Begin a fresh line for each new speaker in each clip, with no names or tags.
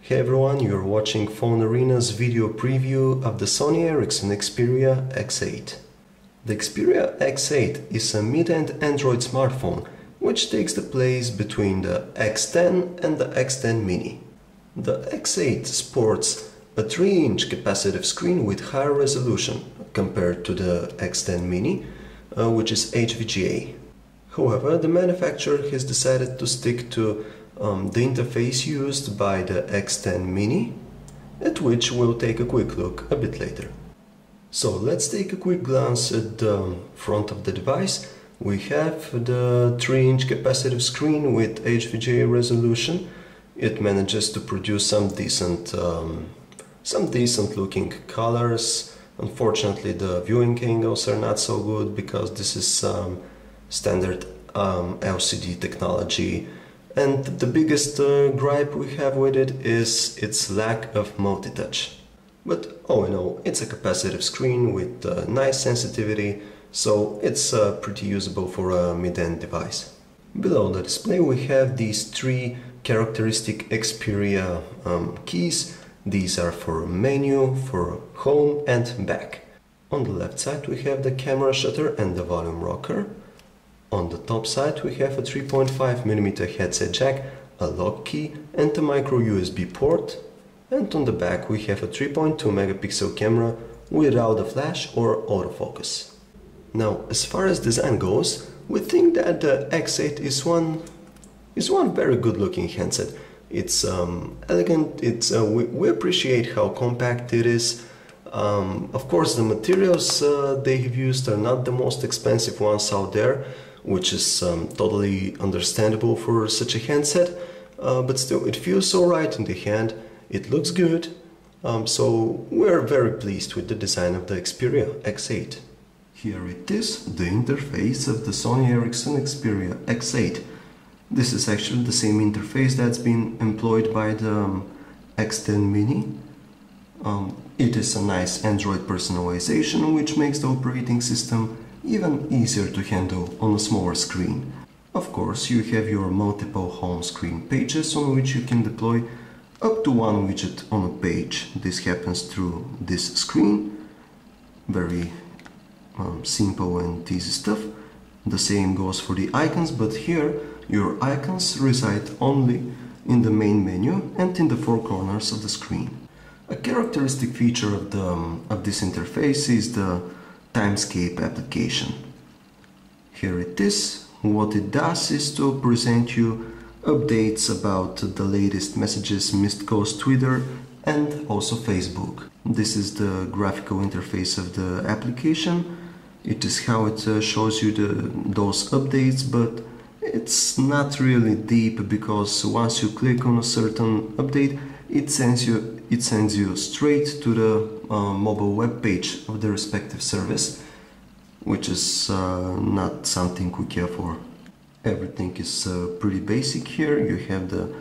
Hey everyone, you're watching Phone Arena's video preview of the Sony Ericsson Xperia X8. The Xperia X8 is a mid-end Android smartphone which takes the place between the X10 and the X10 Mini. The X8 sports a 3-inch capacitive screen with higher resolution compared to the X10 Mini, which is HVGA. However, the manufacturer has decided to stick to the interface used by the X10 Mini, at which we'll take a quick look a bit later. So let's take a quick glance at the front of the device. We have the 3-inch capacitive screen with HVGA resolution. It manages to produce some decent looking colors. Unfortunately, the viewing angles are not so good because this is standard LCD technology. And the biggest gripe we have with it is its lack of multi-touch. But all in all, it's a capacitive screen with nice sensitivity, so it's pretty usable for a mid-end device. Below the display we have these 3 characteristic Xperia keys. These are for menu, for home and back. On the left side we have the camera shutter and the volume rocker. On the top side we have a 3.5mm headset jack, a lock key and a micro USB port. And on the back we have a 3.2 megapixel camera without a flash or autofocus. Now, as far as design goes, we think that the X8 is one very good looking handset. It's elegant, we appreciate how compact it is. Of course, the materials they have used are not the most expensive ones out there, which is totally understandable for such a handset, but still it feels so right in the hand, it looks good, so we're very pleased with the design of the Xperia X8. Here it is, the interface of the Sony Ericsson Xperia X8. This is actually the same interface that's been employed by the X10 Mini. It is a nice Android personalization which makes the operating system even easier to handle on a smaller screen. Of course, you have your multiple home screen pages on which you can deploy up to 1 widget on a page. This happens through this screen. Very simple and easy stuff. The same goes for the icons, but here your icons reside only in the main menu and in the 4 corners of the screen. A characteristic feature of this interface is the Timescape application. Here it is. What it does is to present you updates about the latest messages, missed calls, Twitter and also Facebook. This is the graphical interface of the application. It is how it shows you those updates, but it's not really deep because once you click on a certain update, it sends you straight to the mobile web page of the respective service, which is not something we care for. Everything is pretty basic here. You have the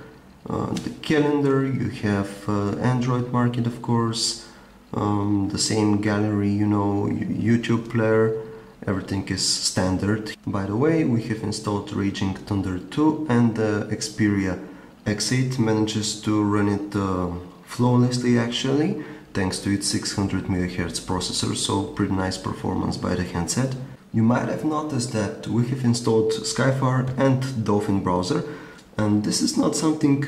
calendar, you have Android Market, of course, the same gallery, you know, YouTube player. Everything is standard. By the way, we have installed Raging Thunder 2 and the Xperia X8 manages to run it flawlessly actually, thanks to its 600 MHz processor, so pretty nice performance by the handset. You might have noticed that we have installed Skyfire and Dolphin browser, and this is not something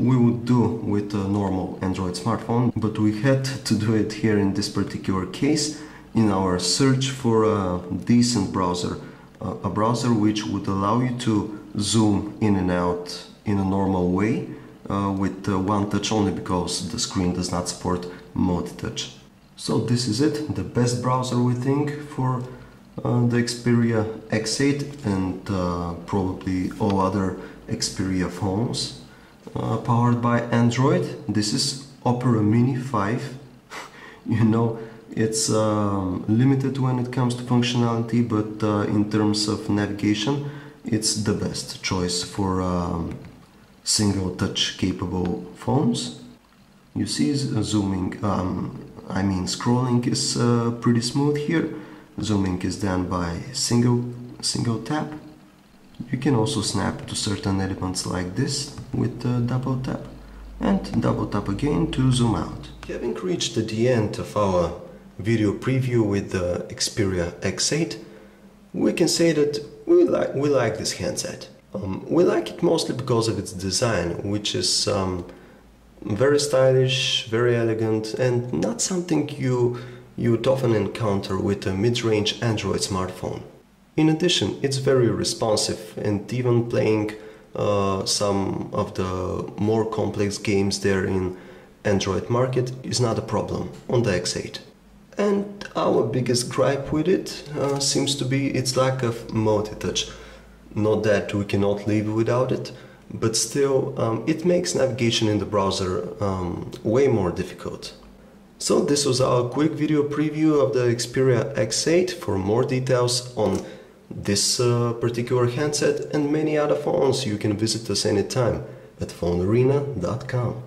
we would do with a normal Android smartphone, but we had to do it here in this particular case in our search for a decent browser, a browser which would allow you to zoom in and out in a normal way with one touch only, because the screen does not support multi-touch. So this is it, the best browser we think for the Xperia X8 and probably all other Xperia phones powered by Android. This is Opera Mini 5. You know, it's limited when it comes to functionality, but in terms of navigation, it's the best choice for single touch capable phones. You see zooming, scrolling is pretty smooth here. Zooming is done by single tap. You can also snap to certain elements like this with double tap. and double tap again to zoom out. Having reached the end of our video preview with the Xperia X8, we can say that we like this handset. We like it mostly because of its design, which is very stylish, very elegant, and not something you'd often encounter with a mid-range Android smartphone. In addition, it's very responsive, and even playing some of the more complex games there in Android market is not a problem on the X8. And our biggest gripe with it seems to be its lack of multi-touch. Not that we cannot live without it, but still it makes navigation in the browser way more difficult. So this was our quick video preview of the Xperia X8. For more details on this particular handset and many other phones, you can visit us anytime at phonearena.com.